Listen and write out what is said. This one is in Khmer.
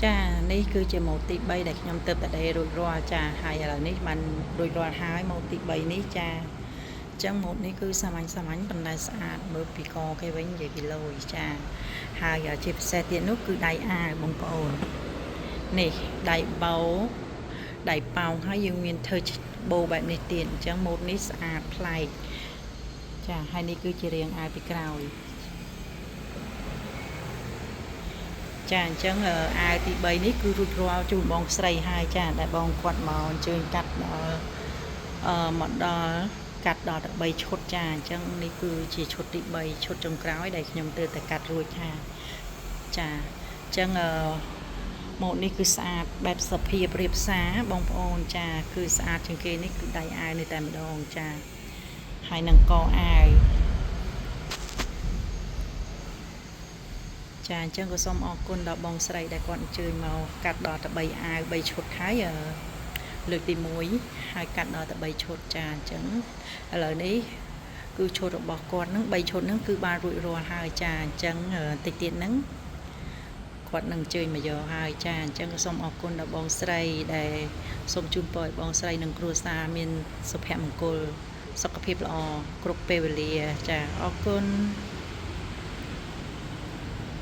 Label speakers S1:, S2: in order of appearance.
S1: ចានេះគឺជាម៉ូតទី3ដែលខ្ញុំទៅតែរួចរាល់ចាហើយឥឡូវនេះបានរួចរាល់ហើយម៉ូតទី3នេះចាអញ្ចឹងម៉ូតនេះគឺសាមញ្ញប៉ុន្តែស្អាតមើលពីកគេវិញនិយាយពីលយចាហើយជាពិសេសទៀតនោះគឺដៃអាវបងប្អូននេះដៃបោដៃប៉ោងហើយយើងមានធ្វើបូបែបនេះទៀតអញ្ចឹងម៉ូតនេះស្អាតប្លែកចាហើយនេះគឺជារាងអាវពីក្រោយចាអញ្ចឹងអាវទី3នេះគឺរួចរាល់ជូនបងស្រីហើយចាដែលបងគាត់មកអញ្ជើញកាត់ដល់មកដល់កាត់ដល់ទៅ3ឈុតចាអញ្ចឹងនេះគឺជាឈុតទី3ឈុតចុងក្រោយដែលខ្ញុំទើបតែកាត់រួចចាចាអញ្ចឹងម៉ូតនេះគឺស្អាតបែបសភាពរៀបសារបងប្អូនចាគឺស្អាតជាងគេនេះគឺដៃអាវនេះតែម្ដងចាហើយនឹងកអាវចាអញ្ចឹងក៏សូមអរគុណដល់បងស្រីដែលគាត់អញ្ជើញមកកាត់ដល់ទៅ3អាវ3ឈុតហើយលើកទី1ហើយកាត់ដល់ទៅ3ឈុតចាអញ្ចឹងឥឡូវនេះគឺឈុតរបស់គាត់នឹង3ឈុតនឹងគឺបានរួចរាល់ហើយចាអញ្ចឹងតិចទៀតហ្នឹងគាត់នឹងអញ្ជើញមកយកហើយចាអញ្ចឹងក៏សូមអរគុណដល់បងស្រីដែលសូមជូនពរឲ្យបងស្រីនិងគ្រួសារមានសុភមង្គលសុខភាពល្អគ្រប់ពេលវេលាចាអរគុណ